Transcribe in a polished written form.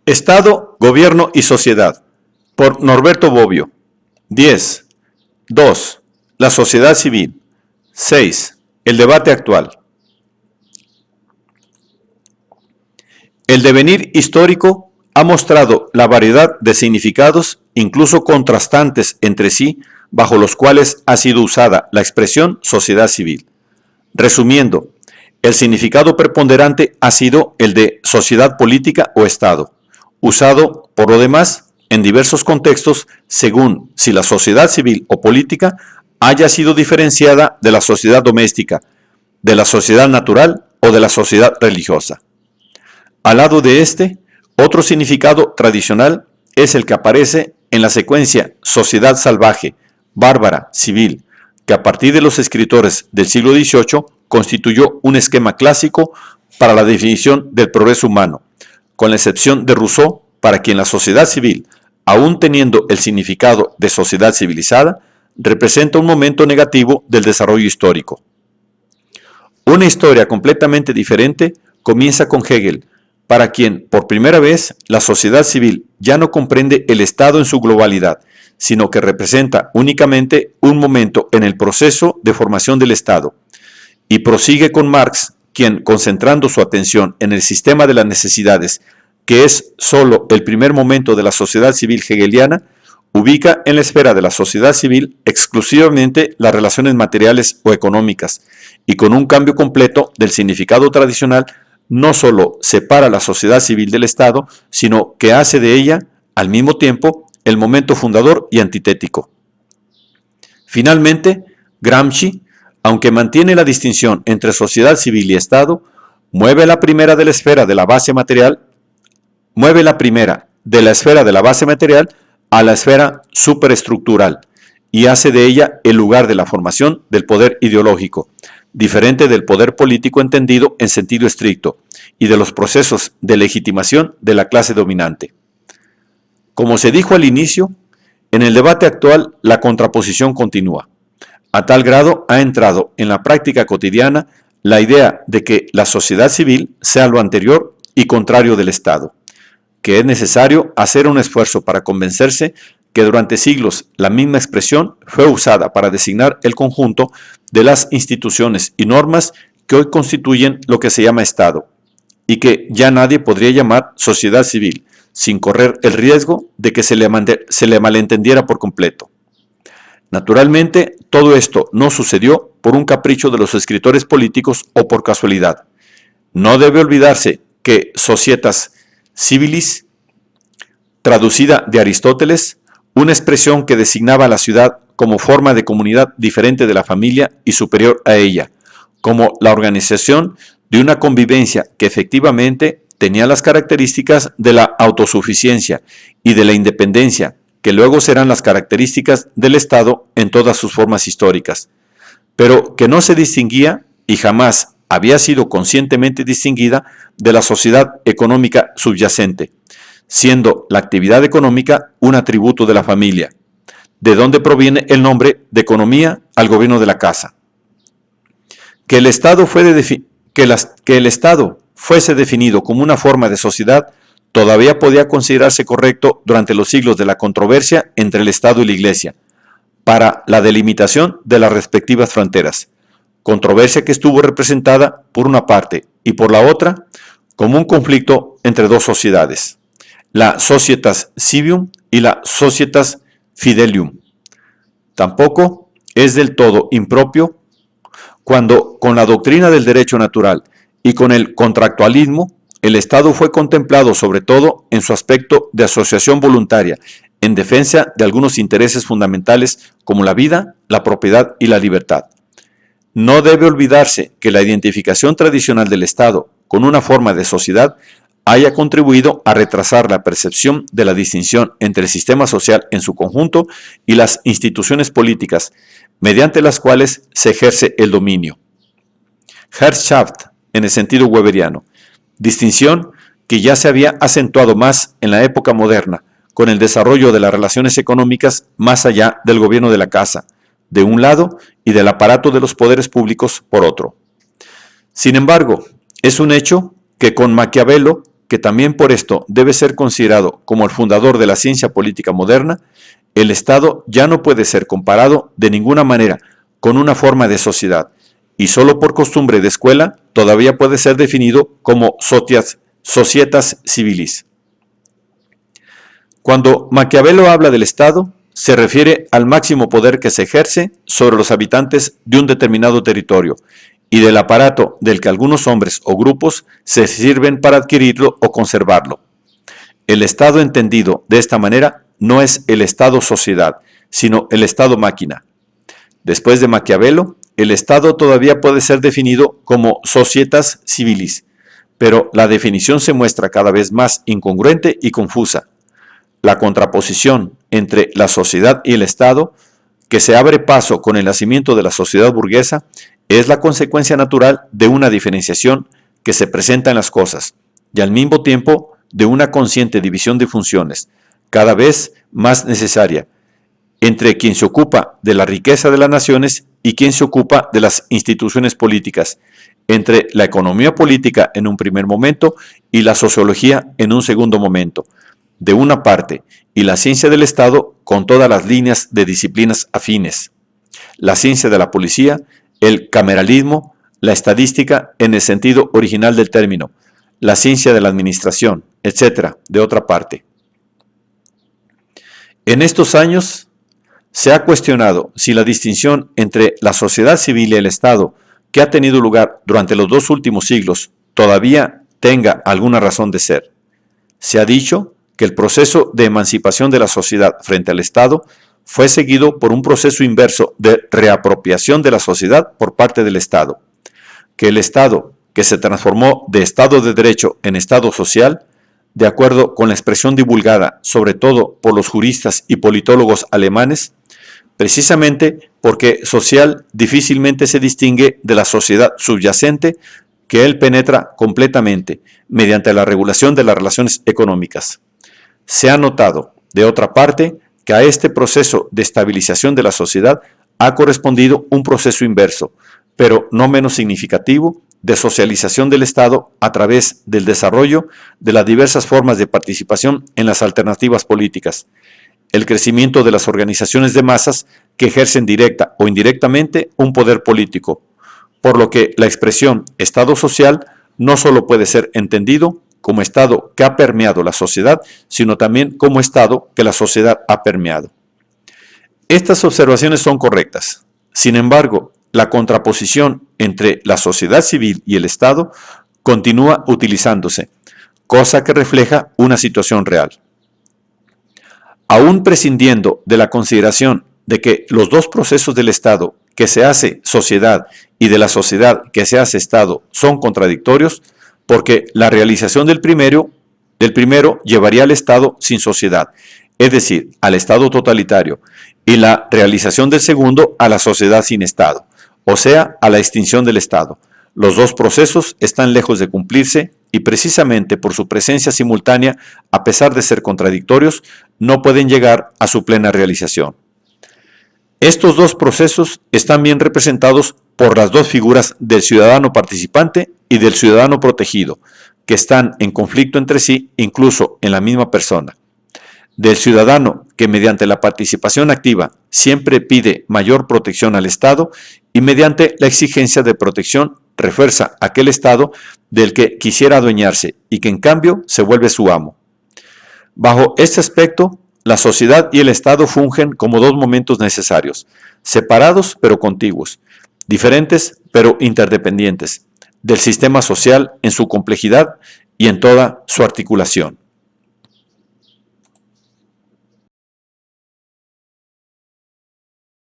Estado, Gobierno y Sociedad, por Norberto Bobbio. 10. 2. La sociedad civil. 6. El debate actual. El devenir histórico ha mostrado la variedad de significados, incluso contrastantes entre sí, bajo los cuales ha sido usada la expresión sociedad civil. Resumiendo, el significado preponderante ha sido el de sociedad política o Estado, usado, por lo demás, en diversos contextos según si la sociedad civil o política haya sido diferenciada de la sociedad doméstica, de la sociedad natural o de la sociedad religiosa. Al lado de este, otro significado tradicional es el que aparece en la secuencia sociedad salvaje, bárbara, civil, que a partir de los escritores del siglo XVIII constituyó un esquema clásico para la definición del progreso humano, con la excepción de Rousseau, para quien la sociedad civil, aún teniendo el significado de sociedad civilizada, representa un momento negativo del desarrollo histórico. Una historia completamente diferente comienza con Hegel, para quien, por primera vez, la sociedad civil ya no comprende el Estado en su globalidad, sino que representa únicamente un momento en el proceso de formación del Estado. Y prosigue con Marx, quien, concentrando su atención en el sistema de las necesidades, que es sólo el primer momento de la sociedad civil hegeliana, ubica en la esfera de la sociedad civil exclusivamente las relaciones materiales o económicas, y con un cambio completo del significado tradicional, no sólo separa la sociedad civil del Estado, sino que hace de ella, al mismo tiempo, el momento fundador y antitético. Finalmente, Gramsci, aunque mantiene la distinción entre sociedad civil y Estado, mueve la primera de la esfera de la base material a la esfera superestructural y hace de ella el lugar de la formación del poder ideológico, diferente del poder político entendido en sentido estricto y de los procesos de legitimación de la clase dominante. Como se dijo al inicio, en el debate actual la contraposición continúa. A tal grado ha entrado en la práctica cotidiana la idea de que la sociedad civil sea lo anterior y contrario del Estado, que es necesario hacer un esfuerzo para convencerse que durante siglos la misma expresión fue usada para designar el conjunto de las instituciones y normas que hoy constituyen lo que se llama Estado, y que ya nadie podría llamar sociedad civil, sin correr el riesgo de que se le malentendiera por completo. Naturalmente, todo esto no sucedió por un capricho de los escritores políticos o por casualidad. No debe olvidarse que societas civilis, traducida de Aristóteles, una expresión que designaba a la ciudad como forma de comunidad diferente de la familia y superior a ella, como la organización de una convivencia que efectivamente tenía las características de la autosuficiencia y de la independencia, que luego serán las características del Estado en todas sus formas históricas, pero que no se distinguía y jamás había sido conscientemente distinguida de la sociedad económica subyacente, siendo la actividad económica un atributo de la familia, de donde proviene el nombre de economía al gobierno de la casa. Que el Estado fuese definido como una forma de sociedad todavía podía considerarse correcto durante los siglos de la controversia entre el Estado y la Iglesia, para la delimitación de las respectivas fronteras, controversia que estuvo representada por una parte y por la otra como un conflicto entre dos sociedades, la Societas Civium y la Societas Fidelium. Tampoco es del todo impropio cuando, con la doctrina del derecho natural y con el contractualismo, el Estado fue contemplado sobre todo en su aspecto de asociación voluntaria, en defensa de algunos intereses fundamentales como la vida, la propiedad y la libertad. No debe olvidarse que la identificación tradicional del Estado con una forma de sociedad haya contribuido a retrasar la percepción de la distinción entre el sistema social en su conjunto y las instituciones políticas, mediante las cuales se ejerce el dominio. Herrschaft, en el sentido weberiano, distinción que ya se había acentuado más en la época moderna, con el desarrollo de las relaciones económicas más allá del gobierno de la casa, de un lado, y del aparato de los poderes públicos, por otro. Sin embargo, es un hecho que con Maquiavelo que también por esto debe ser considerado como el fundador de la ciencia política moderna, el Estado ya no puede ser comparado de ninguna manera con una forma de sociedad, y solo por costumbre de escuela todavía puede ser definido como societas civilis. Cuando Maquiavelo habla del Estado, se refiere al máximo poder que se ejerce sobre los habitantes de un determinado territorio y del aparato del que algunos hombres o grupos se sirven para adquirirlo o conservarlo. El Estado entendido de esta manera no es el Estado-sociedad, sino el Estado-máquina. Después de Maquiavelo, el Estado todavía puede ser definido como societas civilis, pero la definición se muestra cada vez más incongruente y confusa. La contraposición entre la sociedad y el Estado, que se abre paso con el nacimiento de la sociedad burguesa, es la consecuencia natural de una diferenciación que se presenta en las cosas, y al mismo tiempo de una consciente división de funciones, cada vez más necesaria, entre quien se ocupa de la riqueza de las naciones y quien se ocupa de las instituciones políticas, entre la economía política en un primer momento y la sociología en un segundo momento, de una parte, y la ciencia del Estado con todas las líneas de disciplinas afines, la ciencia de la policía, el cameralismo, la estadística en el sentido original del término, la ciencia de la administración, etc., de otra parte. En estos años se ha cuestionado si la distinción entre la sociedad civil y el Estado, que ha tenido lugar durante los 2 últimos siglos, todavía tenga alguna razón de ser. Se ha dicho que el proceso de emancipación de la sociedad frente al Estado fue seguido por un proceso inverso de reapropiación de la sociedad por parte del Estado, que el Estado, que se transformó de Estado de Derecho en Estado social, de acuerdo con la expresión divulgada sobre todo por los juristas y politólogos alemanes, precisamente porque social difícilmente se distingue de la sociedad subyacente que él penetra completamente mediante la regulación de las relaciones económicas. Se ha notado, de otra parte, que a este proceso de estabilización de la sociedad ha correspondido un proceso inverso, pero no menos significativo, de socialización del Estado a través del desarrollo de las diversas formas de participación en las alternativas políticas, el crecimiento de las organizaciones de masas que ejercen directa o indirectamente un poder político, por lo que la expresión Estado social no solo puede ser entendido como Estado que ha permeado la sociedad, sino también como Estado que la sociedad ha permeado. Estas observaciones son correctas. Sin embargo, la contraposición entre la sociedad civil y el Estado continúa utilizándose, cosa que refleja una situación real. Aún prescindiendo de la consideración de que los dos procesos del Estado que se hace sociedad y de la sociedad que se hace Estado son contradictorios, porque la realización del primero llevaría al Estado sin sociedad, es decir, al Estado totalitario, y la realización del segundo a la sociedad sin Estado, o sea, a la extinción del Estado. Los dos procesos están lejos de cumplirse y precisamente por su presencia simultánea, a pesar de ser contradictorios, no pueden llegar a su plena realización. Estos dos procesos están bien representados por las dos figuras del ciudadano participante y del ciudadano protegido, que están en conflicto entre sí, incluso en la misma persona. Del ciudadano que mediante la participación activa siempre pide mayor protección al Estado y mediante la exigencia de protección refuerza aquel Estado del que quisiera adueñarse y que en cambio se vuelve su amo. Bajo este aspecto, la sociedad y el Estado fungen como dos momentos necesarios, separados pero contiguos, diferentes pero interdependientes, del sistema social en su complejidad y en toda su articulación.